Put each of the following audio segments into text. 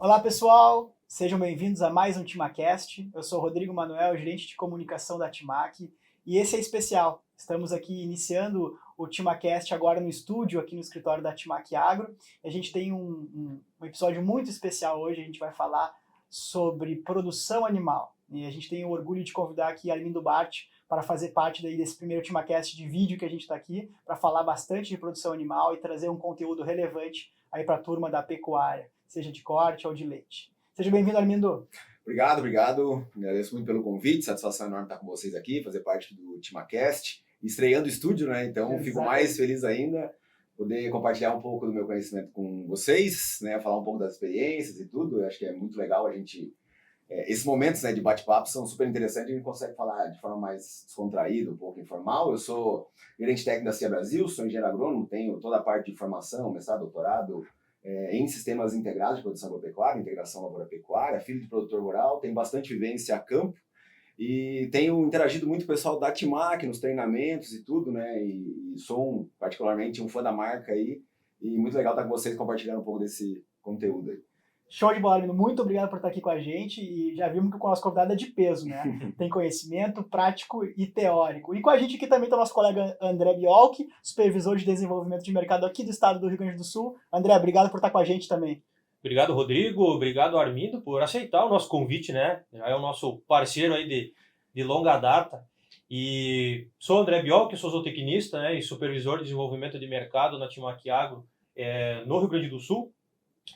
Olá, pessoal! Sejam bem-vindos a mais um TimaCast. Eu sou o Rodrigo Manuel, gerente de comunicação da Timac, e esse é especial. Estamos aqui iniciando o TimaCast agora no estúdio, aqui no escritório da Timac Agro. A gente tem um episódio muito especial hoje, a gente vai falar sobre produção animal. E a gente tem o orgulho de convidar aqui Armindo Bart para fazer parte desse primeiro TimaCast de vídeo que a gente está aqui, para falar bastante de produção animal e trazer um conteúdo relevante aí para a turma da pecuária, seja de corte ou de leite. Seja bem-vindo, Armindo. Obrigado. Agradeço muito pelo convite, satisfação enorme estar com vocês aqui, fazer parte do TimaCast, estreando o estúdio, né? Então Exatamente. Fico mais feliz ainda poder compartilhar um pouco do meu conhecimento com vocês, né? Falar um pouco das experiências e tudo. Eu acho que é muito legal a gente... esses momentos, né, de bate-papo são super interessantes, a gente consegue falar de forma mais descontraída, um pouco informal. Eu sou gerente técnico da CIA Brasil, sou engenheiro agrônomo, tenho toda a parte de formação, mestrado, doutorado, em sistemas integrados de produção agropecuária, integração lavoura-pecuária, filho de produtor rural, tenho bastante vivência a campo e tenho interagido muito com o pessoal da Timac nos treinamentos e tudo, né? E sou particularmente um fã da marca aí, e muito legal estar com vocês compartilhando um pouco desse conteúdo aí. Show de bola, Armindo. Muito obrigado por estar aqui com a gente, e já vimos que o nosso convidado é de peso, né? Tem conhecimento prático e teórico. E com a gente aqui também está o nosso colega André Biolchi, supervisor de desenvolvimento de mercado aqui do estado do Rio Grande do Sul. André, obrigado por estar com a gente também. Obrigado, Rodrigo. Obrigado, Armindo, por aceitar o nosso convite, né? Já é o nosso parceiro aí de longa data. E sou André Biolchi, sou zootecnista, né, e supervisor de desenvolvimento de mercado na Timac Agro, no Rio Grande do Sul.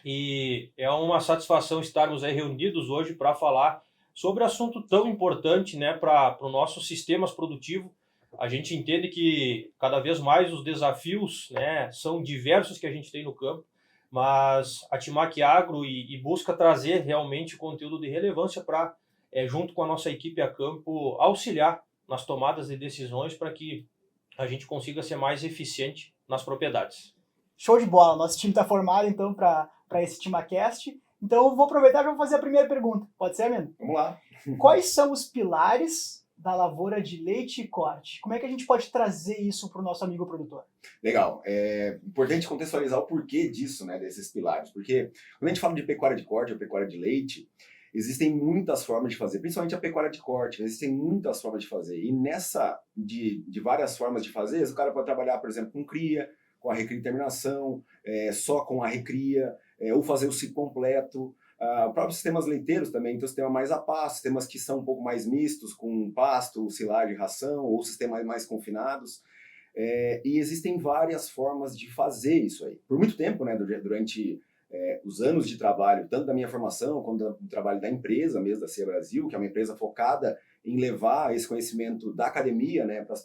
E é uma satisfação estarmos aí reunidos hoje para falar sobre assunto tão importante, né, para o nosso sistemas produtivo. A gente entende que cada vez mais os desafios, né, são diversos que a gente tem no campo, mas a Timac Agro e busca trazer realmente conteúdo de relevância para, junto com a nossa equipe a campo, auxiliar nas tomadas de decisões para que a gente consiga ser mais eficiente nas propriedades. Show de bola! Nosso time está formado, então, para esse TimaCast. Então, eu vou aproveitar e vou fazer a primeira pergunta. Pode ser, Armindo? Vamos lá. Quais são os pilares da lavoura de leite e corte? Como é que a gente pode trazer isso para o nosso amigo produtor? Legal. É importante contextualizar o porquê disso, né, desses pilares. Porque quando a gente fala de pecuária de corte ou pecuária de leite, existem muitas formas de fazer, principalmente a pecuária de corte, existem muitas formas de fazer. E nessa, de várias formas de fazer, o cara pode trabalhar, por exemplo, com cria, com a recria e terminação, só com a recria, ou fazer o ciclo completo. Próprios sistemas leiteiros também, então sistema mais a pasto, sistemas que são um pouco mais mistos, com pasto, silagem, ração, ou sistemas mais confinados. E existem várias formas de fazer isso aí. Por muito tempo, né, durante os anos de trabalho, tanto da minha formação quanto do trabalho da empresa mesmo, da CIA Brasil, que é uma empresa focada em levar esse conhecimento da academia, né, para os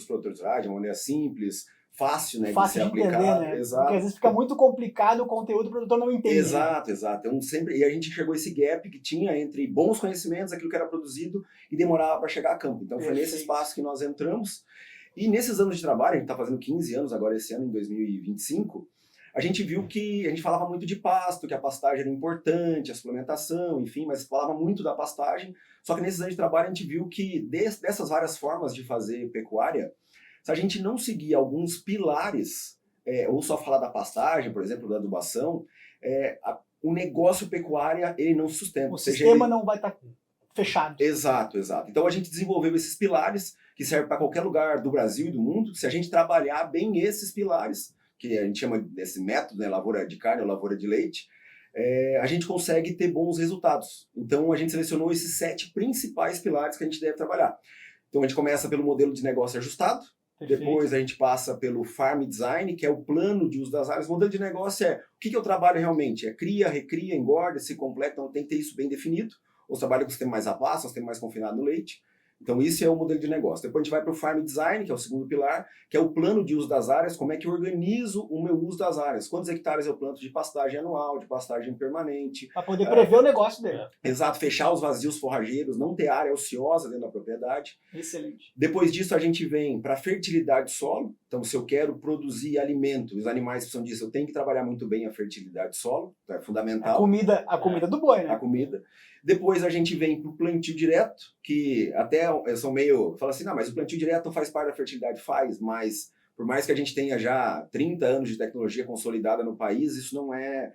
produtores rurais, de uma maneira simples, fácil, né, fácil de ser de aplicado. entender, né? Exato. Porque às vezes fica muito complicado o conteúdo, o produtor não entende. Exato. Então, e a gente enxergou esse gap que tinha entre bons conhecimentos, aquilo que era produzido, e demorava para chegar a campo. Então, foi nesse espaço que nós entramos. E nesses anos de trabalho, a gente está fazendo 15 anos agora esse ano, em 2025, a gente viu que a gente falava muito de pasto, que a pastagem era importante, a suplementação, enfim, mas falava muito da pastagem. Só que nesses anos de trabalho a gente viu que dessas várias formas de fazer pecuária, se a gente não seguir alguns pilares, ou só falar da pastagem, por exemplo, da adubação, o negócio pecuária ele não sustenta. O sistema não vai estar fechado. Exato. Então a gente desenvolveu esses pilares que servem para qualquer lugar do Brasil e do mundo. Se a gente trabalhar bem esses pilares, que a gente chama desse método, né, lavoura de carne ou lavoura de leite, a gente consegue ter bons resultados. Então a gente selecionou esses 7 principais pilares que a gente deve trabalhar. Então a gente começa pelo modelo de negócio ajustado. Perfeito. Depois a gente passa pelo farm design, que é o plano de uso das áreas. O modelo de negócio o que eu trabalho realmente? É cria, recria, engorda, se completa, então tem que ter isso bem definido. Ou trabalha com o sistema mais a pasto, um sistema mais confinado no leite. Então, isso é o modelo de negócio. Depois a gente vai para o Farm Design, que é o segundo pilar, que é o plano de uso das áreas, como é que eu organizo o meu uso das áreas. Quantos hectares eu planto de pastagem anual, de pastagem permanente. Para poder prever o negócio dele. Exato, fechar os vazios forrageiros, não ter área ociosa dentro da propriedade. Excelente. Depois disso, a gente vem para a fertilidade do solo. Então, se eu quero produzir alimento, os animais precisam disso, eu tenho que trabalhar muito bem a fertilidade do solo, então é fundamental. A comida do boi, né? A comida. Depois a gente vem para o plantio direto, que até eu sou meio... Fala assim, não, mas o plantio direto não faz parte da fertilidade? Faz, mas por mais que a gente tenha já 30 anos de tecnologia consolidada no país, isso não é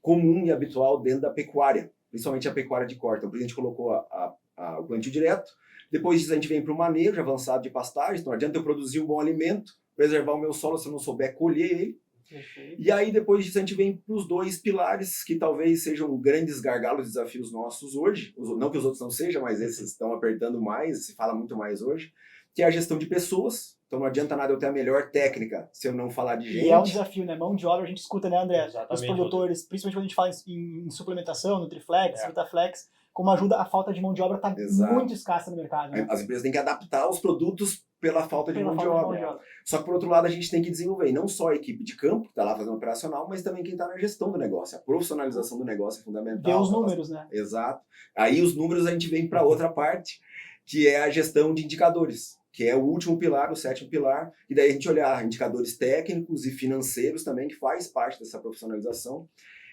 comum e habitual dentro da pecuária, principalmente a pecuária de corte. Então, por isso a gente colocou o plantio direto. Depois disso, a gente vem para o manejo avançado de pastagens. Então, não adianta eu produzir um bom alimento, preservar o meu solo se eu não souber colher ele. Perfeito. E aí, depois disso, a gente vem para os 2 pilares, que talvez sejam grandes gargalos e desafios nossos hoje. Não que os outros não sejam, mas esses estão apertando mais, se fala muito mais hoje, que é a gestão de pessoas. Então, não adianta nada eu ter a melhor técnica se eu não falar de gente. E é um desafio, né? Mão de obra, a gente escuta, né, André? Exatamente. Os produtores, principalmente quando a gente fala em suplementação, Nutriflex, Vitaflex, como ajuda, a falta de mão de obra está muito escassa no mercado. Né? As empresas têm que adaptar os produtos pela falta de mão de obra. Só que, por outro lado, a gente tem que desenvolver, e não só a equipe de campo, que está lá fazendo operacional, mas também quem está na gestão do negócio. A profissionalização do negócio é fundamental. Ver os números, né? Exato. Aí os números a gente vem para outra parte, que é a gestão de indicadores, que é o último pilar, o 7º pilar, e daí a gente olhar indicadores técnicos e financeiros também, que faz parte dessa profissionalização,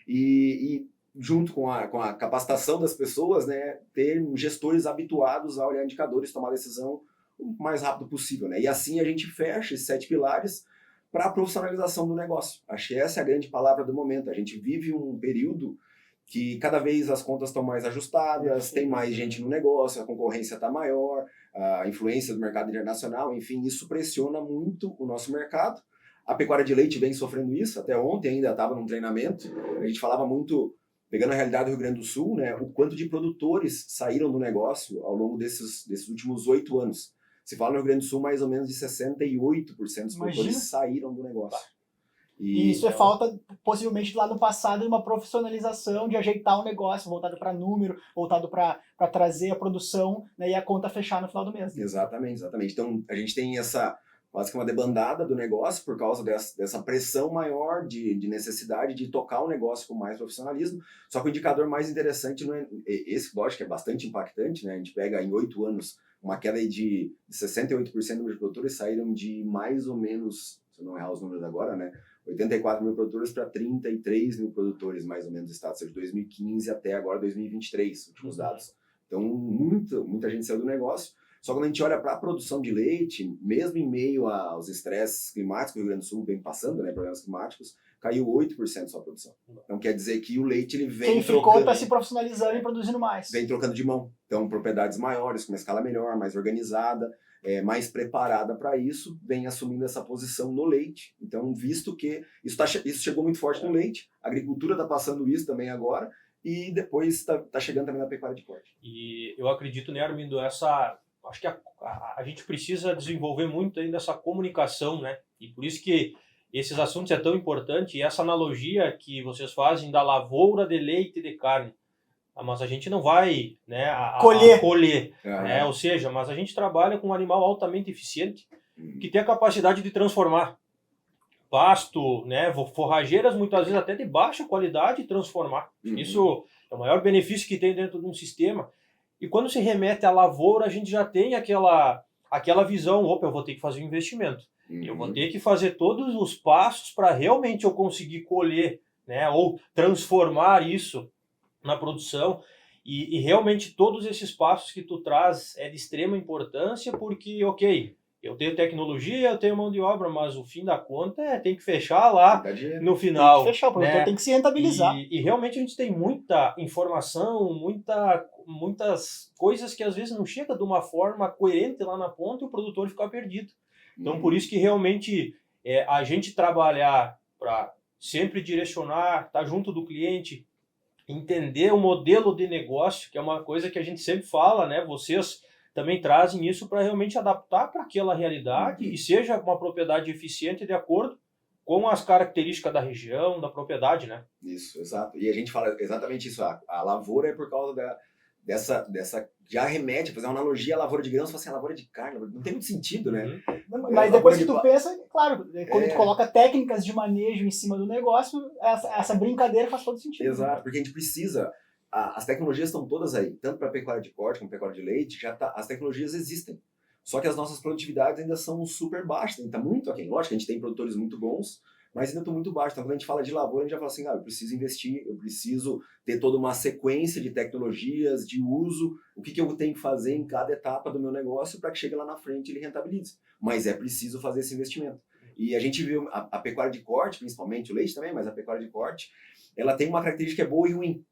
e junto com a capacitação das pessoas, né, ter gestores habituados a olhar indicadores, tomar decisão o mais rápido possível, né? E assim a gente fecha esses 7 pilares para a profissionalização do negócio. Acho que essa é a grande palavra do momento. A gente vive um período que cada vez as contas estão mais ajustadas, tem mais gente no negócio, a concorrência está maior, a influência do mercado internacional, enfim, isso pressiona muito o nosso mercado. A pecuária de leite vem sofrendo isso, até ontem ainda estava num treinamento, a gente falava muito, pegando a realidade do Rio Grande do Sul, né, o quanto de produtores saíram do negócio ao longo desses últimos 8 anos. Se fala no Rio Grande do Sul, mais ou menos de 68% dos produtores saíram do negócio. E isso é falta, possivelmente, lá no passado, de uma profissionalização, de ajeitar o negócio, voltado para número, voltado para trazer a produção, né, e a conta fechar no final do mês. Né? Exatamente. Então, a gente tem essa, quase que uma debandada do negócio por causa dessa pressão maior de necessidade de tocar o negócio com mais profissionalismo. Só que o indicador mais interessante não é esse, lógico, que é bastante impactante, né? A gente pega em 8 anos uma queda de 68% dos produtores saíram de mais ou menos, se eu não errar os números agora, né? 84 mil produtores para 33 mil produtores, mais ou menos, do estado, seja de 2015 até agora 2023, últimos dados. Então, muita gente saiu do negócio. Só que quando a gente olha para a produção de leite, mesmo em meio aos estresses climáticos que o Rio Grande do Sul vem passando, né, problemas climáticos, caiu 8% sua produção. Então, quer dizer que o leite ele vem Quem ficou está se profissionalizando e produzindo mais. Vem trocando de mão. Então, propriedades maiores, com uma escala melhor, mais organizada, mais preparada para isso, vem assumindo essa posição no leite. Então, visto que isso chegou muito forte no leite, a agricultura está passando isso também agora, e depois está chegando também na pecuária de corte. E eu acredito, né, Armindo, acho que a gente precisa desenvolver muito ainda essa comunicação, né? E por isso que esses assuntos é tão importante, e essa analogia que vocês fazem da lavoura de leite e de carne. Mas a gente não vai, né, colher, né? Ou seja, mas a gente trabalha com um animal altamente eficiente que tem a capacidade de transformar pasto, né, forrageiras muitas vezes até de baixa qualidade e transformar. Isso é o maior benefício que tem dentro de um sistema. E quando se remete à lavoura, a gente já tem aquela visão, eu vou ter que fazer um investimento. Eu vou ter que fazer todos os passos para realmente eu conseguir colher, né, ou transformar isso na produção, e realmente todos esses passos que tu traz é de extrema importância, porque, eu tenho tecnologia, eu tenho mão de obra, mas o fim da conta tem que fechar lá no final. Tem que fechar, o produtor tem que se rentabilizar. E realmente a gente tem muita informação, muitas coisas que às vezes não chega de uma forma coerente lá na ponta e o produtor fica perdido. Então, por isso que realmente a gente trabalhar para sempre direcionar, estar junto do cliente, entender o modelo de negócio, que é uma coisa que a gente sempre fala, né? Vocês também trazem isso para realmente adaptar para aquela realidade e seja uma propriedade eficiente de acordo com as características da região, da propriedade, né? Isso, exato. E a gente fala exatamente isso. A lavoura é por causa dessa já remete, fazer uma analogia à lavoura de grãos, fala assim, a lavoura de carne, não tem muito sentido, né? Mas depois que tu pensa, claro, quando tu coloca técnicas de manejo em cima do negócio, essa brincadeira faz todo sentido. Exato, porque a gente precisa, as tecnologias estão todas aí, tanto para pecuária de corte como pecuária de leite, as tecnologias existem. Só que as nossas produtividades ainda são super baixas, ainda está muito aquém. Lógico que a gente tem produtores muito bons, mas ainda estão muito baixos. Então, quando a gente fala de lavoura, a gente já fala assim, eu preciso investir, eu preciso ter toda uma sequência de tecnologias, de uso, o que eu tenho que fazer em cada etapa do meu negócio para que chegue lá na frente e ele rentabilize. Mas é preciso fazer esse investimento. E a gente viu a pecuária de corte, principalmente o leite também, mas a pecuária de corte, ela tem uma característica boa e ruim.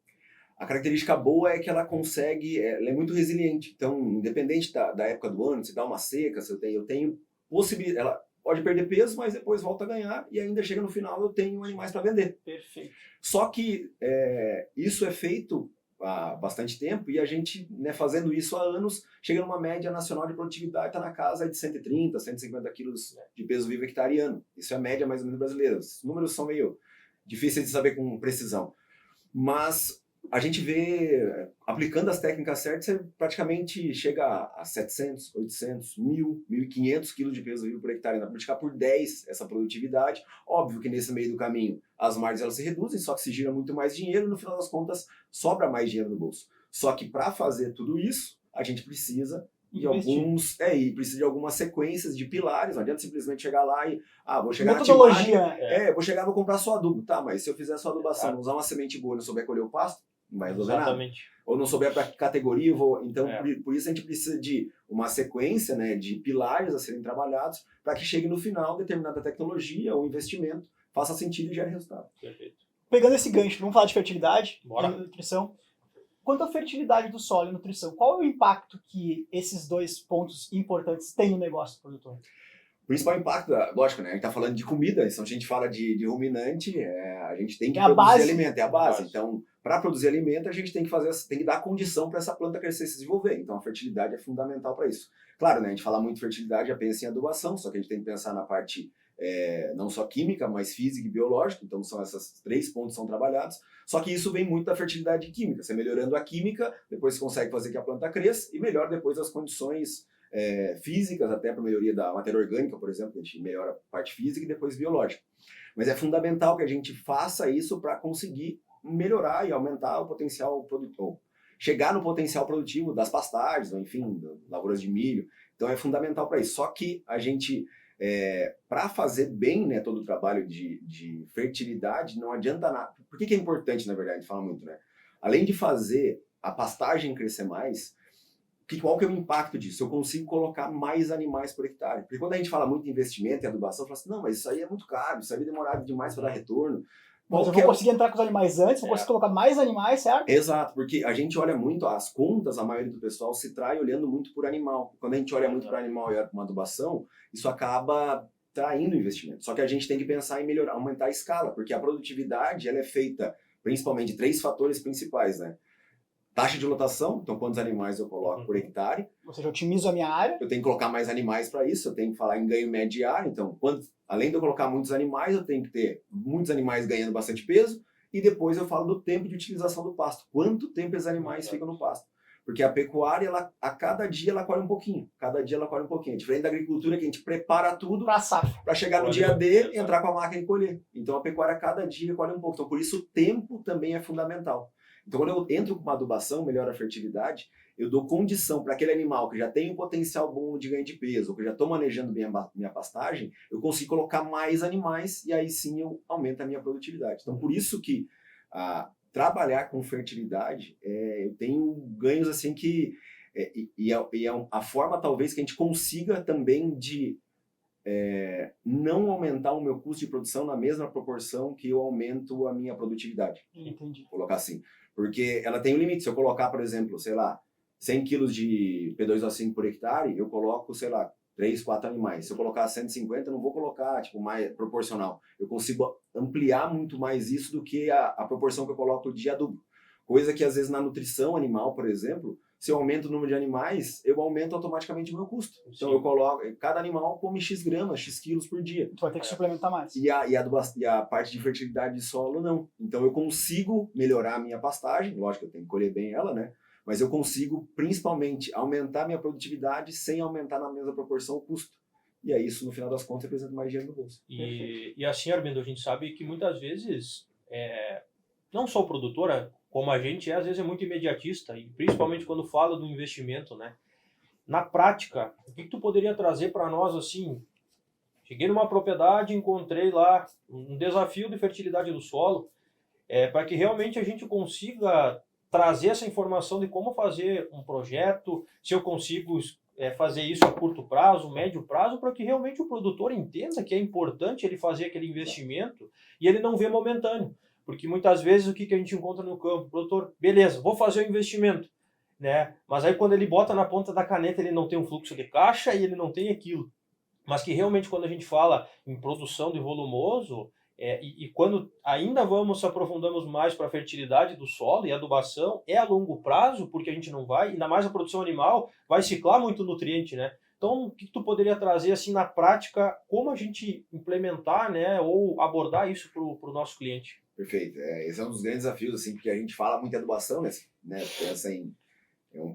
A característica boa é que ela é muito resiliente. Então, independente da época do ano, se dá uma seca, se eu tenho possibilidade, ela pode perder peso, mas depois volta a ganhar e ainda chega no final eu tenho animais para vender. Perfeito. Só que isso é feito há bastante tempo e a gente, né, fazendo isso há anos, chega numa média nacional de produtividade, está na casa de 130, 150 quilos de peso vivo hectare ano. Isso é a média mais ou menos brasileira. Os números são meio difíceis de saber com precisão. Mas a gente vê, aplicando as técnicas certas, você praticamente chega a 700, 800, 1.000, 1.500 quilos de peso vivo por hectare. Dá para multiplicar por 10 essa produtividade. Óbvio que nesse meio do caminho as margens elas se reduzem, só que se gira muito mais dinheiro e no final das contas sobra mais dinheiro no bolso. Só que para fazer tudo isso, a gente precisa de algumas sequências de pilares. Não adianta simplesmente chegar lá e vou chegar metodologia. na Timag, vou chegar e vou comprar só adubo. Tá, mas se eu fizer só adubação, não usar uma semente boa e não souber colher o pasto, não vai resolver nada. Ou não souber para que categoria eu vou. Então, por isso a gente precisa de uma sequência, né, de pilares a serem trabalhados para que chegue no final determinada tecnologia ou investimento faça sentido e gere resultado. Perfeito. Pegando esse gancho, vamos falar de fertilidade Bora. e nutrição. Quanto à fertilidade do solo e nutrição, qual é o impacto que esses dois pontos importantes têm no negócio do produtor? O principal impacto, lógico, né? A gente está falando de comida, então a gente fala de ruminante, a gente tem que produzir alimento, é a base. Então, para produzir alimento, a gente tem que dar condição para essa planta crescer e se desenvolver. Então, a fertilidade é fundamental para isso. Claro, né? A gente fala muito de fertilidade, já pensa em adubação, só que a gente tem que pensar na parte não só química, mas física e biológica. Então, são esses 3 pontos que são trabalhados. Só que isso vem muito da fertilidade química. Você melhorando a química, depois você consegue fazer que a planta cresça e melhora depois as condições físicas, até para melhoria da matéria orgânica, por exemplo, a gente melhora a parte física e depois biológica. Mas é fundamental que a gente faça isso para conseguir melhorar e aumentar o potencial produtivo, chegar no potencial produtivo das pastagens, ou enfim, das lavouras de milho. Então é fundamental para isso. Só que a gente, para fazer bem, né, todo o trabalho de fertilidade, não adianta nada. Por que é importante, na verdade, a gente fala muito, né? Além de fazer a pastagem crescer mais, qual que é o impacto disso? Eu consigo colocar mais animais por hectare. Porque quando a gente fala muito em investimento e adubação, fala assim, não, mas isso aí é muito caro, isso aí é demorado demais para dar retorno. Mas eu vou conseguir entrar com os animais antes, vou conseguir colocar mais animais, certo? Exato, porque a gente olha muito, as contas, a maioria do pessoal se trai olhando muito por animal. Quando a gente olha muito para animal e olha para uma adubação, isso acaba traindo o investimento. Só que a gente tem que pensar em melhorar, aumentar a escala, porque a produtividade ela é feita principalmente de 3 fatores principais, né? Taxa de lotação, então quantos animais eu coloco por hectare. Ou seja, eu otimizo a minha área. Eu tenho que colocar mais animais para isso, eu tenho que falar em ganho médio diário. Então, além de eu colocar muitos animais, eu tenho que ter muitos animais ganhando bastante peso. E depois eu falo do tempo de utilização do pasto. Quanto tempo esses animais ficam no pasto? Porque a pecuária, a cada dia ela colhe um pouquinho. Cada dia ela colhe um pouquinho. Diferente da agricultura, que a gente prepara tudo para chegar no dia D e entrar com a máquina e colher. Então a pecuária, cada dia colhe um pouco. Então por isso o tempo também é fundamental. Então, quando eu entro com uma adubação, melhora a fertilidade, eu dou condição para aquele animal que já tem um potencial bom de ganho de peso, ou que eu já estou manejando bem a minha pastagem, eu consigo colocar mais animais e aí sim eu aumento a minha produtividade. Então, por isso que trabalhar com fertilidade, eu tenho ganhos assim que... a forma talvez que a gente consiga também de não aumentar o meu custo de produção na mesma proporção que eu aumento a minha produtividade. Entendi. Vou colocar assim. Porque ela tem um limite. Se eu colocar, por exemplo, sei lá, 100 quilos de P2O5 por hectare, eu coloco, sei lá, 3, 4 animais. Se eu colocar 150, eu não vou colocar, tipo, mais proporcional. Eu consigo ampliar muito mais isso do que a proporção que eu coloco de adubo. Coisa que, às vezes, na nutrição animal, por exemplo, se eu aumento o número de animais, eu aumento automaticamente o meu custo. Então, eu coloco... Cada animal come X gramas, X quilos por dia. Tu vai ter que suplementar mais. E a parte de fertilidade de solo, não. Então, eu consigo melhorar a minha pastagem. Lógico, eu tenho que colher bem ela, né? Mas eu consigo, principalmente, aumentar a minha produtividade sem aumentar na mesma proporção o custo. E aí, isso, no final das contas, representa mais dinheiro no bolso. E assim, Armindo, a gente sabe que muitas vezes, não só o produtor, como a gente às vezes é muito imediatista, e principalmente quando fala do investimento, né? Na prática, o que tu poderia trazer para nós, assim, cheguei numa propriedade, encontrei lá um desafio de fertilidade do solo, para que realmente a gente consiga trazer essa informação de como fazer um projeto, se eu consigo fazer isso a curto prazo, médio prazo, para que realmente o produtor entenda que é importante ele fazer aquele investimento e ele não vê momentâneo. Porque muitas vezes o que a gente encontra no campo? O produtor, beleza, vou fazer o investimento, né? Mas aí quando ele bota na ponta da caneta, ele não tem um fluxo de caixa e ele não tem aquilo. Mas que realmente quando a gente fala em produção de volumoso, e quando ainda aprofundamos mais para a fertilidade do solo e adubação, é a longo prazo, porque a gente não vai, ainda mais a produção animal, vai ciclar muito nutriente, né? Então, o que tu poderia trazer assim na prática, como a gente implementar, né, ou abordar isso para o nosso cliente? Perfeito. Esse é um dos grandes desafios, assim, porque a gente fala muito em adubação, né? Pensa em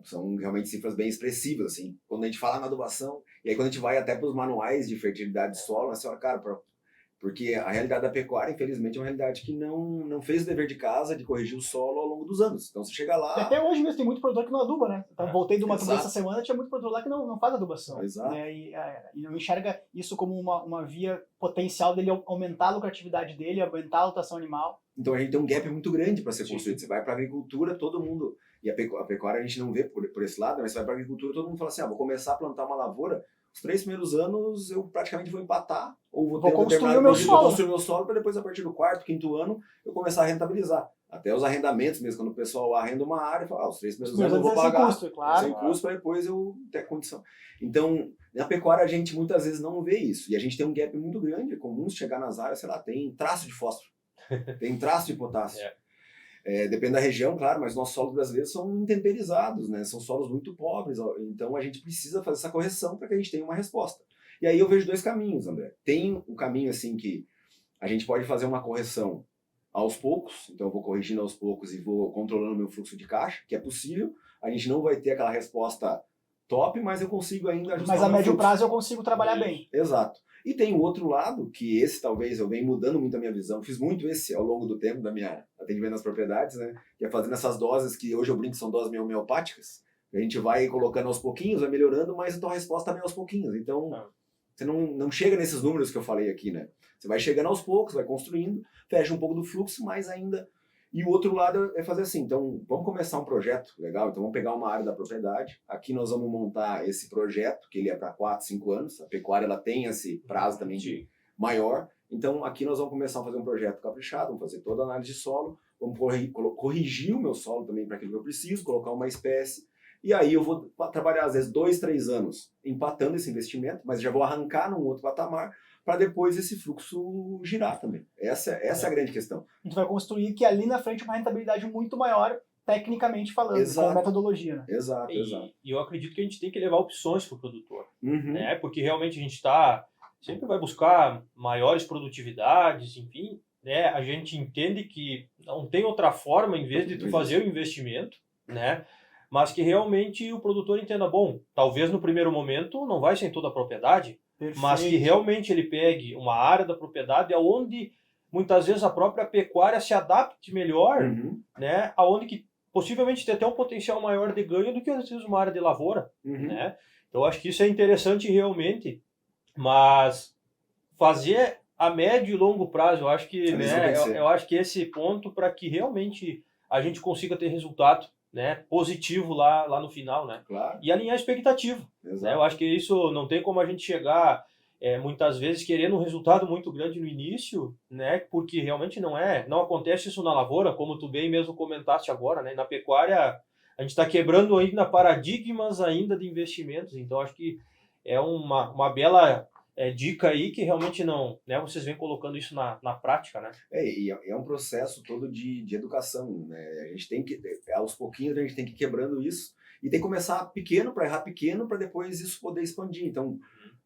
são realmente cifras bem expressivas, assim. Quando a gente fala na adubação, e aí quando a gente vai até para os manuais de fertilidade de solo, assim, cara, porque a realidade da pecuária, infelizmente, é uma realidade que não fez o dever de casa de corrigir o solo ao longo dos anos. Então, você chega lá... E até hoje mesmo tem muito produtor que não aduba, né? Então, voltei do Mato Grosso essa Exato. semana, tinha muito produtor lá que não faz adubação. Exato. Né? E não enxerga isso como uma via potencial dele aumentar a lucratividade dele, aumentar a lotação animal. Então, a gente tem um gap muito grande para ser construído. Você vai para a agricultura, todo mundo... E a pecuária a gente não vê por esse lado, mas você vai para a agricultura, todo mundo fala assim, vou começar a plantar uma lavoura, os 3 primeiros anos eu praticamente vou empatar, ou vou ter construir o meu solo. construir o meu solo para depois, a partir do 4º, 5º ano, eu começar a rentabilizar. Até os arrendamentos mesmo, quando o pessoal arrenda uma área, fala, os 3 primeiros anos eu vou pagar, sem custo, claro, sem custo, para depois eu ter condição. Então, na pecuária a gente muitas vezes não vê isso, e a gente tem um gap muito grande, é comum chegar nas áreas, sei lá, tem traço de fósforo, tem traço de potássio. Depende da região, claro, mas nossos solos brasileiros são intemperizados, né? São solos muito pobres, então a gente precisa fazer essa correção para que a gente tenha uma resposta. E aí eu vejo 2 caminhos, André. Tem um caminho assim que a gente pode fazer uma correção aos poucos, então eu vou corrigindo aos poucos e vou controlando o meu fluxo de caixa, que é possível. A gente não vai ter aquela resposta top, mas eu consigo ainda ajustar. Mas a médio prazo eu consigo trabalhar bem. Exato. E tem o outro lado, que esse talvez eu venha mudando muito a minha visão, fiz muito esse ao longo do tempo da minha atendimento nas propriedades, né? Que é fazendo essas doses que hoje eu brinco que são doses homeopáticas. A gente vai colocando aos pouquinhos, vai melhorando, mas a tua resposta vem aos pouquinhos. Então, você não chega nesses números que eu falei aqui, né? Você vai chegando aos poucos, vai construindo, fecha um pouco do fluxo, mas ainda... E o outro lado é fazer assim, então vamos começar um projeto legal, então vamos pegar uma área da propriedade, aqui nós vamos montar esse projeto, que ele é para 4, 5 anos, a pecuária ela tem esse prazo também de maior, então aqui nós vamos começar a fazer um projeto caprichado, vamos fazer toda a análise de solo, vamos corrigir o meu solo também para aquilo que eu preciso, colocar uma espécie, e aí eu vou trabalhar às vezes 2, 3 anos empatando esse investimento, mas já vou arrancar num outro patamar, para depois esse fluxo girar também. Essa é a grande questão. A gente vai construir que ali na frente uma rentabilidade muito maior, tecnicamente falando, com metodologia. Né? Exato. E eu acredito que a gente tem que levar opções para o produtor, uhum. né? Porque realmente a gente sempre vai buscar maiores produtividades, enfim, né? A gente entende que não tem outra forma, em vez de tu fazer o investimento, né? Mas que realmente o produtor entenda, bom, talvez no primeiro momento não vai ser em toda a propriedade, perfeito, mas que realmente ele pegue uma área da propriedade onde muitas vezes a própria pecuária se adapte melhor, né? Aonde que possivelmente tem até um potencial maior de ganho do que às vezes uma área de lavoura, né? Então acho que isso é interessante realmente, mas fazer a médio e longo prazo, eu acho que, né, eu acho que esse ponto para que realmente a gente consiga ter resultado, né, positivo lá no final, né? Claro. E alinhar a expectativa. Né? Eu acho que isso não tem como a gente chegar muitas vezes querendo um resultado muito grande no início, né? Porque realmente não acontece isso na lavoura, como tu bem mesmo comentaste agora, né? Na pecuária a gente está quebrando ainda paradigmas ainda de investimentos, então acho que é uma bela dica aí que realmente não, né? Vocês vêm colocando isso na prática, né? E é um processo todo de educação, né? A gente tem que, aos pouquinhos, a gente tem que ir quebrando isso e tem que começar pequeno para errar pequeno para depois isso poder expandir. Então,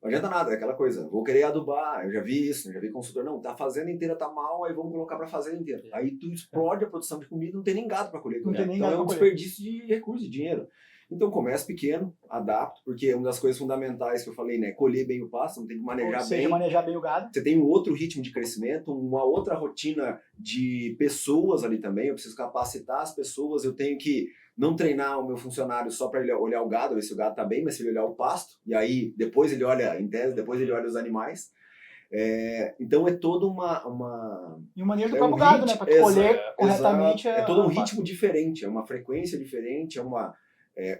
não adianta nada, é aquela coisa, vou querer adubar, eu já vi isso, já vi consultor, não, a fazenda inteira tá mal, aí vamos colocar para a fazenda inteira. Aí tu explode a produção de comida, não tem nem gado para colher. Então é um desperdício de recursos, de dinheiro. Então comece pequeno, adapta, porque uma das coisas fundamentais que eu falei, né, colher bem o pasto, não tem que manejar bem. Manejar bem o gado. Você tem um outro ritmo de crescimento, uma outra rotina de pessoas ali também, eu preciso capacitar as pessoas, eu tenho que não treinar o meu funcionário só para ele olhar o gado, ver se o gado tá bem, mas se ele olhar o pasto, e aí depois ele olha, em tese, depois ele olha os animais. Então é toda uma... E o manejo do próprio gado, né, para colher corretamente. É todo um ritmo diferente, é uma frequência diferente,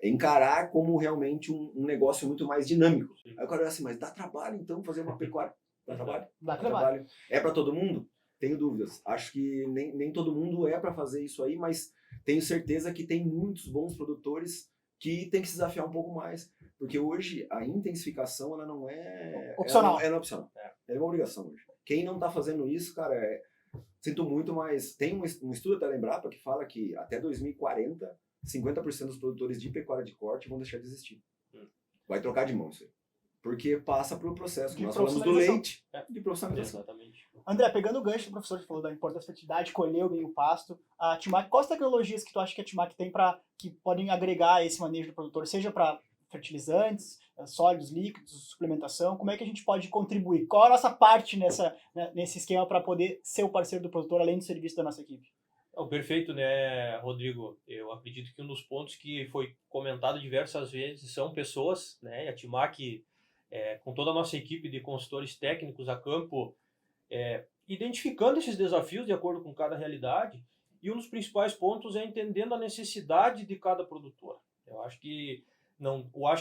encarar como realmente um negócio muito mais dinâmico. Aí o cara olha assim, mas dá trabalho então fazer uma pecuária? Dá trabalho. Dá trabalho. É para todo mundo? tenho dúvidas. Acho que nem todo mundo é para fazer isso aí, mas tenho certeza que tem muitos bons produtores que tem que se desafiar um pouco mais. Porque hoje a intensificação ela não é opcional. Ela é opcional. É uma obrigação hoje. Quem não está fazendo isso, cara, sinto muito, mas tem um estudo até da Embrapa que fala que até 2040, 50% dos produtores de pecuária de corte vão deixar de existir. Vai trocar de mão isso aí. Porque passa por um processo. Nós falamos do leite, de profissionalização. Exatamente. André, pegando o gancho do professor que falou da importância da fertilidade, colher bem o pasto, a Timac, quais tecnologias que tu acha que a Timac tem que podem agregar esse manejo do produtor, seja para fertilizantes, sólidos, líquidos, suplementação, como é que a gente pode contribuir? Qual a nossa parte nesse esquema para poder ser o parceiro do produtor, além do serviço da nossa equipe? Perfeito, né, Rodrigo? Eu acredito que um dos pontos que foi comentado diversas vezes são pessoas, né, e a Timac, com toda a nossa equipe de consultores técnicos a campo, identificando esses desafios de acordo com cada realidade, e um dos principais pontos é entendendo a necessidade de cada produtor. Eu acho que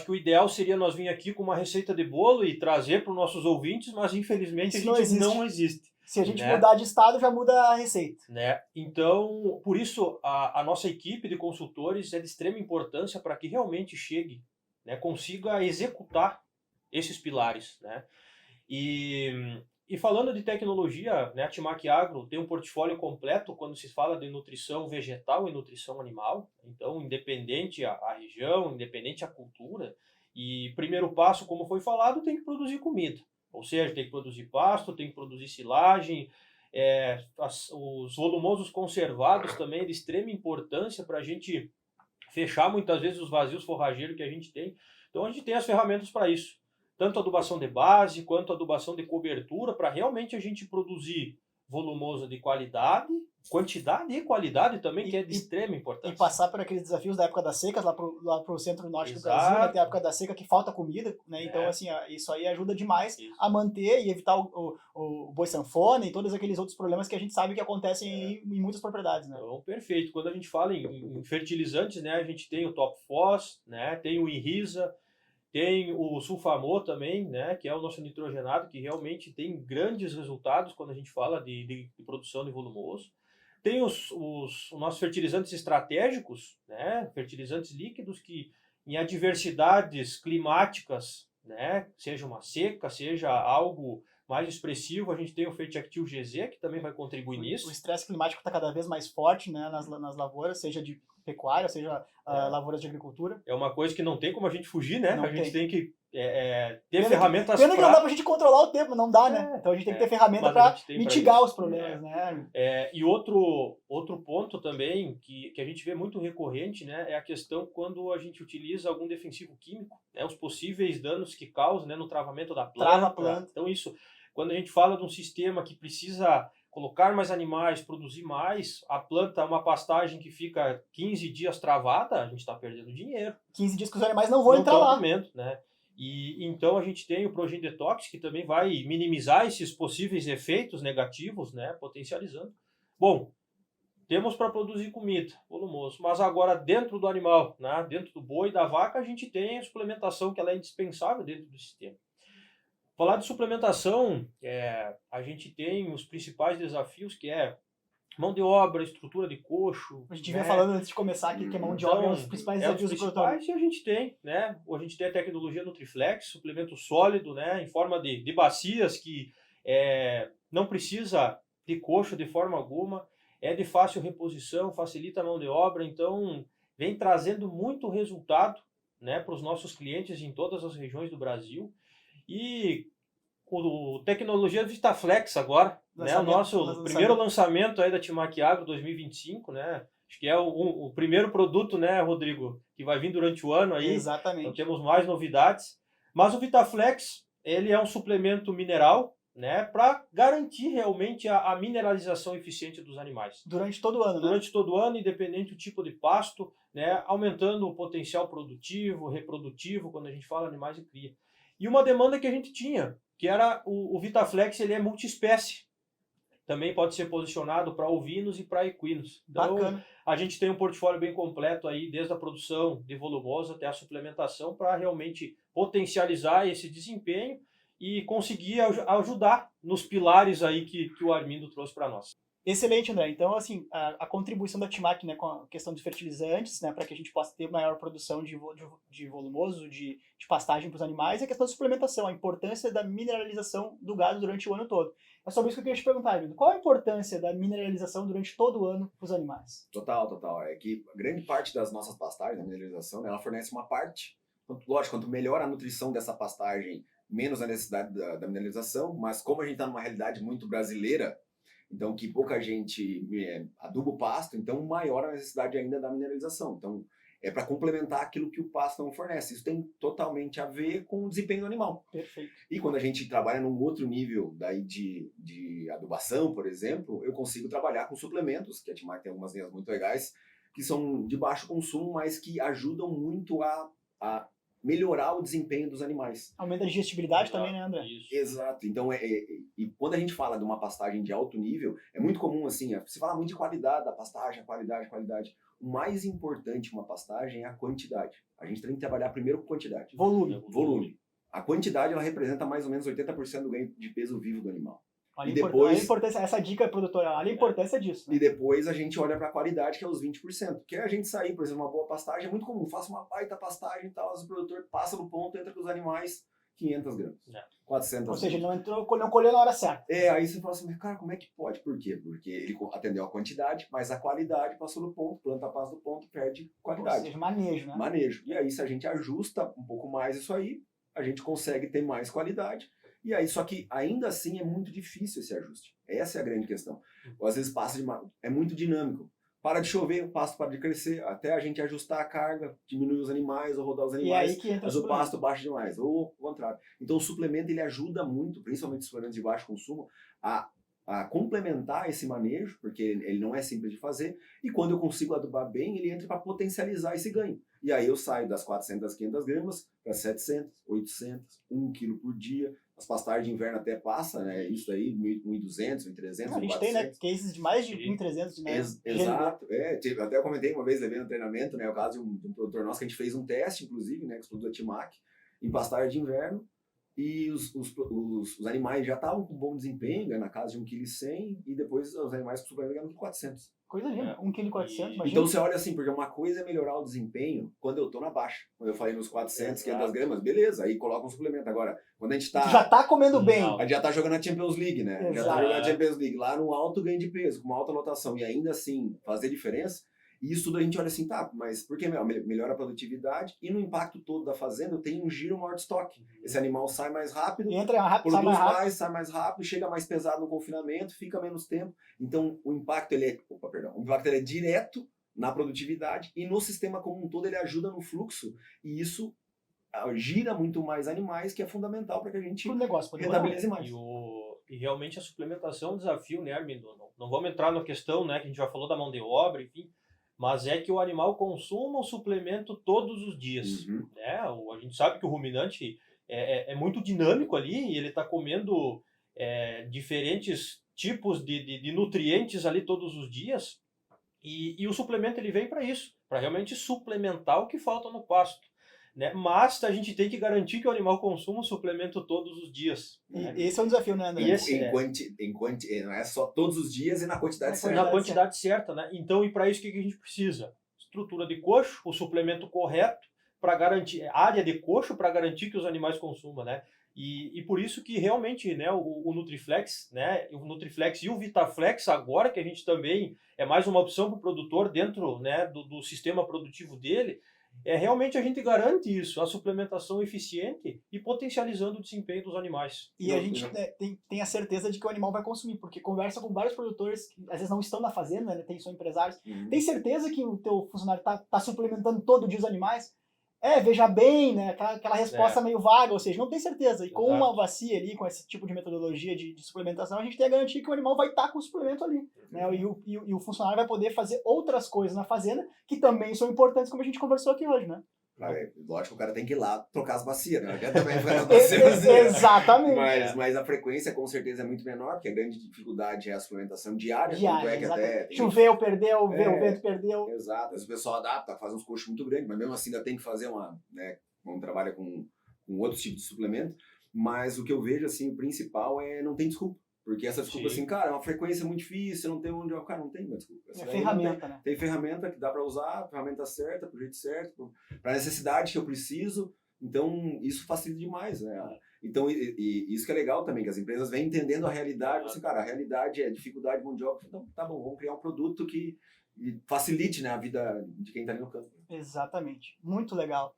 o ideal seria nós vir aqui com uma receita de bolo e trazer para os nossos ouvintes, mas infelizmente Isso não existe. Se a gente né? mudar de estado, já muda a receita. Né? Então, por isso, a nossa equipe de consultores é de extrema importância para que realmente chegue, né, consiga executar esses pilares. Né? E falando de tecnologia, né, a Timac Agro tem um portfólio completo quando se fala de nutrição vegetal e nutrição animal. Então, independente a região, independente a cultura, e primeiro passo, como foi falado, tem que produzir comida. Ou seja, tem que produzir pasto, tem que produzir silagem, os volumosos conservados também é de extrema importância para a gente fechar muitas vezes os vazios forrageiros que a gente tem. Então a gente tem as ferramentas para isso. Tanto adubação de base, quanto adubação de cobertura, para realmente a gente produzir volumoso de qualidade, quantidade e qualidade também, que é de extrema importância. E passar por aqueles desafios da época das secas, lá pro centro-norte do Exato. Brasil, né? Tem a época da seca que falta comida, né? Então, assim, isso aí ajuda demais a manter e evitar o boi sanfona e todos aqueles outros problemas que a gente sabe que acontecem em muitas propriedades, né? Então, perfeito. Quando a gente fala em fertilizantes, né, a gente tem o Top Phos, né, tem o Inrisa, tem o Sulfamor também, né, que é o nosso nitrogenado, que realmente tem grandes resultados quando a gente fala de produção de volumoso. Tem os nossos fertilizantes estratégicos, né, fertilizantes líquidos que em adversidades climáticas, né, seja uma seca, seja algo mais expressivo, a gente tem o Fertiactil GZ, que também vai contribuir nisso. O estresse climático está cada vez mais forte, né, nas lavouras, seja de pecuária, seja lavouras de agricultura. É uma coisa que não tem como a gente fugir, né? Não a gente tem que ter pena ferramentas que não dá pra gente controlar o tempo, não dá, né? Então a gente tem que ter ferramenta para mitigar os problemas, né? E outro ponto também que a gente vê muito recorrente, né, é a questão quando a gente utiliza algum defensivo químico, né, os possíveis danos que causam, né, no travamento da planta. Trava a planta. Então isso, quando a gente fala de um sistema que precisa colocar mais animais, produzir mais, a planta, uma pastagem que fica 15 dias travada, a gente está perdendo dinheiro. 15 dias que os animais não vão entrar lá. Momento, né? E então a gente tem o Progen Detox, que também vai minimizar esses possíveis efeitos negativos, né, potencializando. Bom, temos para produzir comida, volumoso, mas agora dentro do animal, né, dentro do boi, da vaca, a gente tem a suplementação que ela é indispensável dentro do sistema. Falar de suplementação, a gente tem os principais desafios, que é mão de obra, estrutura de coxo. A gente vinha falando antes de começar aqui que a mão de obra é um dos principais desafios do produtor. E a gente tem, né? A gente tem a tecnologia Nutriflex, suplemento sólido, né? Em forma de bacias que não precisa de coxo de forma alguma, é de fácil reposição, facilita a mão de obra, então vem trazendo muito resultado, né, para os nossos clientes em todas as regiões do Brasil. E o tecnologia VitaFlex agora, né, o nosso primeiro lançamento aí da Timac Agro 2025, né? Acho que é o primeiro produto, né, Rodrigo, que vai vir durante o ano aí. Exatamente. Então temos mais novidades. Mas o VitaFlex, ele é um suplemento mineral, né, para garantir realmente a mineralização eficiente dos animais. Durante todo o ano, né? Durante todo o ano, independente do tipo de pasto, né, aumentando o potencial produtivo, reprodutivo, quando a gente fala animais e cria. E uma demanda que a gente tinha, que era o VitaFlex, ele é multiespécie. Também pode ser posicionado para ovinos e para equinos. Então, bacana. A gente tem um portfólio bem completo aí, desde a produção de volumosa até a suplementação, para realmente potencializar esse desempenho e conseguir ajudar nos pilares aí que o Armindo trouxe para nós. Excelente, André. Então, assim, a contribuição da Timac, né, com a questão dos fertilizantes, né, para que a gente possa ter maior produção de volumoso, de pastagem para os animais, e a questão da suplementação, a importância da mineralização do gado durante o ano todo. É sobre isso que eu queria te perguntar, Armindo. Qual a importância da mineralização durante todo o ano para os animais? Total. É que grande parte das nossas pastagens, da mineralização, né, ela fornece uma parte. Lógico, quanto melhor a nutrição dessa pastagem, menos a necessidade da mineralização, mas como a gente está numa realidade muito brasileira, então que pouca gente aduba o pasto, então maior a necessidade ainda da mineralização. Então é para complementar aquilo que o pasto não fornece. Isso tem totalmente a ver com o desempenho do animal. Perfeito. E quando a gente trabalha num outro nível daí de adubação, por exemplo, eu consigo trabalhar com suplementos, que a Timac tem algumas linhas muito legais, que são de baixo consumo, mas que ajudam muito a melhorar o desempenho dos animais. Aumenta a digestibilidade também, né, André? Isso. Exato. Então, e quando a gente fala de uma pastagem de alto nível, é muito comum, assim, se fala muito de qualidade da pastagem, qualidade. O mais importante em uma pastagem é a quantidade. A gente tem que trabalhar primeiro com quantidade. Volume. A quantidade, ela representa mais ou menos 80% do ganho de peso vivo do animal. Olha a importância, essa dica, produtora, olha a importância disso. Né? E depois a gente olha para a qualidade, que é os 20%. Que é a gente sair, por exemplo, uma boa pastagem, é muito comum, faça uma baita pastagem e tal, o produtor passa no ponto, entra com os animais 500 gramas, 400 Ou seja, ele gramas. não colheu na hora certa. Aí você fala assim, mas cara, como é que pode? Por quê? Porque ele atendeu a quantidade, mas a qualidade passou no ponto, planta passa do ponto, perde qualidade. Ou seja, manejo, né? Manejo. E aí, se a gente ajusta um pouco mais isso aí, a gente consegue ter mais qualidade. E aí, só que ainda assim é muito difícil esse ajuste. Essa é a grande questão. Ou às vezes é muito dinâmico. Para de chover, o pasto para de crescer, até a gente ajustar a carga, diminuir os animais ou rodar os animais, e aí que entra mas o pasto baixa demais, ou o contrário. Então o suplemento ele ajuda muito, principalmente os suplementos de baixo consumo, a complementar esse manejo, porque ele não é simples de fazer, e quando eu consigo adubar bem, ele entra para potencializar esse ganho. E aí eu saio das 400, 500 gramas para 700, 800, 1 quilo por dia. As pastagens de inverno até passa, né? Isso aí, 1.200, 1.300, 1.400. A gente tem, né, cases de mais de 1.300, né? Exato. Até eu comentei uma vez, levei no treinamento, né? O caso de um produtor nosso, que a gente fez um teste, inclusive, né? Com os produtos da Timac, em pastagem de inverno. E os animais já estavam com bom desempenho, né, na casa de 1,1 kg, e depois os animais com suplemento ganham 1,4 kg. Coisa linda, 1,4 kg, imagina. Então você olha assim, porque uma coisa é melhorar o desempenho quando eu tô na baixa. Quando eu falei nos 400, 500 gramas, beleza, aí coloca um suplemento. Agora, quando a gente tá... já tá comendo bem. A gente já tá jogando a Champions League, né? Exato. Já tá jogando a Champions League, lá no alto ganho de peso, com uma alta anotação, e ainda assim fazer diferença. E isso tudo a gente olha assim, tá, mas por que melhora a produtividade? E no impacto todo da fazenda eu tenho um giro maior de estoque. Esse animal sai mais rápido, produz mais, sai mais rápido, chega mais pesado no confinamento, fica menos tempo. Então o impacto ele é direto na produtividade e no sistema como um todo ele ajuda no fluxo. E isso gira muito mais animais, que é fundamental para que a gente rentabilize mais. E realmente a suplementação é um desafio, né, Armindo? Não vamos entrar na questão, né, que a gente já falou da mão de obra, enfim, mas é que o animal consuma o suplemento todos os dias. Né? A gente sabe que o ruminante é muito dinâmico ali, e ele está comendo diferentes tipos de nutrientes ali todos os dias, e o suplemento ele vem para isso, para realmente suplementar o que falta no pasto. Né? Mas a gente tem que garantir que o animal consuma o suplemento todos os dias. Né? Esse é um desafio, né, André? Não é só todos os dias e na quantidade certa. Na quantidade certa, né? Então, e para isso o que a gente precisa? Estrutura de coxo, o suplemento correto para garantir, área de coxo para garantir que os animais consumam, né? E por isso que realmente, né, o Nutriflex, né, o Nutriflex e o Vitaflex agora que a gente também é mais uma opção para o produtor dentro, né, do sistema produtivo dele. Realmente a gente garante isso, a suplementação eficiente e potencializando o desempenho dos animais. E a gente tem a certeza de que o animal vai consumir, porque conversa com vários produtores que às vezes não estão na fazenda, né, são empresários. Tem certeza que o teu funcionário tá suplementando todo dia os animais? Veja bem, né, aquela resposta meio vaga, ou seja, não tem certeza. E com uma bacia ali, com esse tipo de metodologia de suplementação, a gente tem a garantia que o animal vai estar com o suplemento ali. Né, e o funcionário vai poder fazer outras coisas na fazenda que também são importantes, como a gente conversou aqui hoje, né? Lógico que o cara tem que ir lá trocar as bacias, né? Também Exatamente. Mas a frequência com certeza é muito menor, porque a grande dificuldade é a suplementação diária. Que choveu, perdeu, o vento perdeu. Exato, às vezes o pessoal adapta, faz uns custos muito grandes, mas mesmo assim ainda tem que fazer quando trabalha com outros tipos de suplemento. mas o que eu vejo, assim, o principal é não tem desculpa. Porque essa desculpa, Sim. assim, cara, é uma frequência muito difícil, não tem onde... Cara, não tem uma desculpa. Essa É daí não ferramenta, né? tem ferramenta que dá para usar, a ferramenta certa, pro jeito certo, para a necessidade que eu preciso. Então, isso facilita demais, né? Então, e isso que é legal também, que as empresas vêm entendendo a realidade. Assim, cara, a realidade é dificuldade de mão de obra. Então, tá bom, vamos criar um produto que facilite, né, a vida de quem está ali no campo. Exatamente. Muito legal.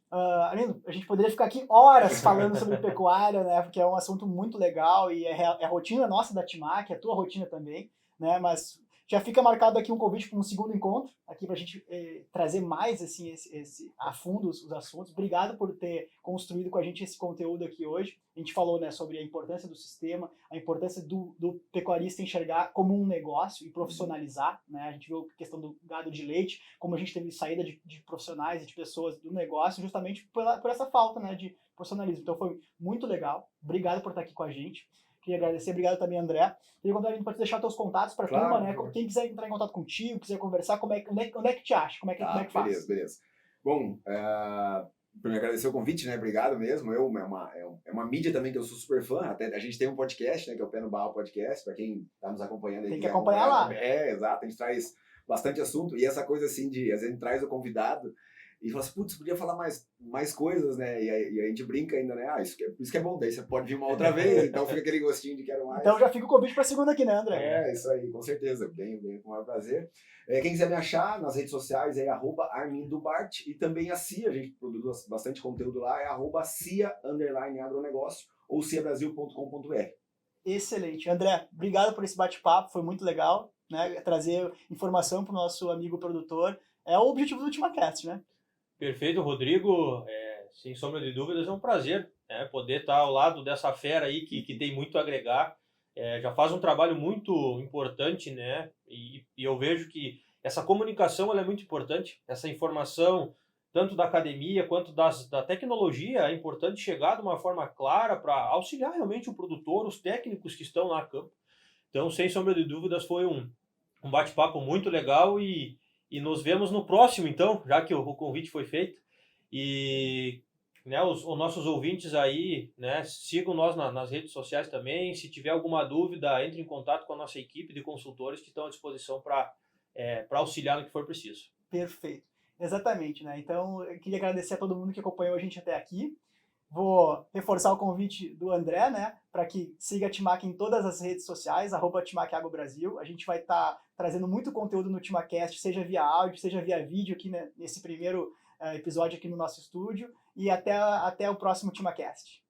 Arlindo, a gente poderia ficar aqui horas falando sobre pecuária, né? Porque é um assunto muito legal e é a rotina nossa da Timac, é a tua rotina também, né? Mas já fica marcado aqui um convite para um segundo encontro, aqui para a gente trazer mais assim, a fundo os assuntos. Obrigado por ter construído com a gente esse conteúdo aqui hoje. A gente falou, né, sobre a importância do sistema, a importância do pecuarista enxergar como um negócio e profissionalizar, né? A gente viu a questão do gado de leite, como a gente teve saída de profissionais e de pessoas do negócio justamente por essa falta, né, de profissionalismo. Então foi muito legal. Obrigado por estar aqui com a gente. Queria agradecer, obrigado também, André. Queria convidar a gente para deixar teus contatos para a turma, né? Quem quiser entrar em contato contigo, quiser conversar, onde é que te acha? Como é que faz? Beleza. Bom, primeiro agradecer o convite, né? Obrigado mesmo. É uma mídia também que eu sou super fã. Até a gente tem um podcast, né? Que é o Pé no Barro Podcast, para quem está nos acompanhando aí. Tem que acompanhar lá. Exato. A gente traz bastante assunto. E essa coisa assim de, às vezes, a gente traz o convidado e fala assim, putz, podia falar mais coisas, né? E a gente brinca ainda, né? Isso que é bom, daí você pode vir uma outra vez, então fica aquele gostinho de quero mais. Então já fica o convite para segunda aqui, né, André? Isso aí, com certeza. Bem, com o maior prazer. Quem quiser me achar nas redes sociais é @ArmindoBart e também a CIA, a gente produz bastante conteúdo lá, é @CIA_agronegócio ou ciabrasil.com.br. Excelente. André, obrigado por esse bate-papo, foi muito legal, né? Trazer informação para o nosso amigo produtor. É o objetivo do TimaCast, né? Perfeito, Rodrigo. Sem sombra de dúvidas, é um prazer, né, poder estar ao lado dessa fera aí que tem muito a agregar. Já faz um trabalho muito importante, né? E eu vejo que essa comunicação ela é muito importante. Essa informação, tanto da academia quanto da tecnologia, é importante chegar de uma forma clara para auxiliar realmente o produtor, os técnicos que estão lá no campo. Então, sem sombra de dúvidas, foi um bate-papo muito legal e nos vemos no próximo, então, já que o convite foi feito. E, né, os nossos ouvintes aí, né, sigam nós nas redes sociais também. Se tiver alguma dúvida, entre em contato com a nossa equipe de consultores que estão à disposição para auxiliar no que for preciso. Perfeito. Exatamente, né? Então, eu queria agradecer a todo mundo que acompanhou a gente até aqui. Vou reforçar o convite do André, né, para que siga a Timac em todas as redes sociais, @TimacAgroBrasil. A gente vai estar trazendo muito conteúdo no TimaCast, seja via áudio, seja via vídeo aqui, né, nesse primeiro episódio aqui no nosso estúdio. E até o próximo TimaCast.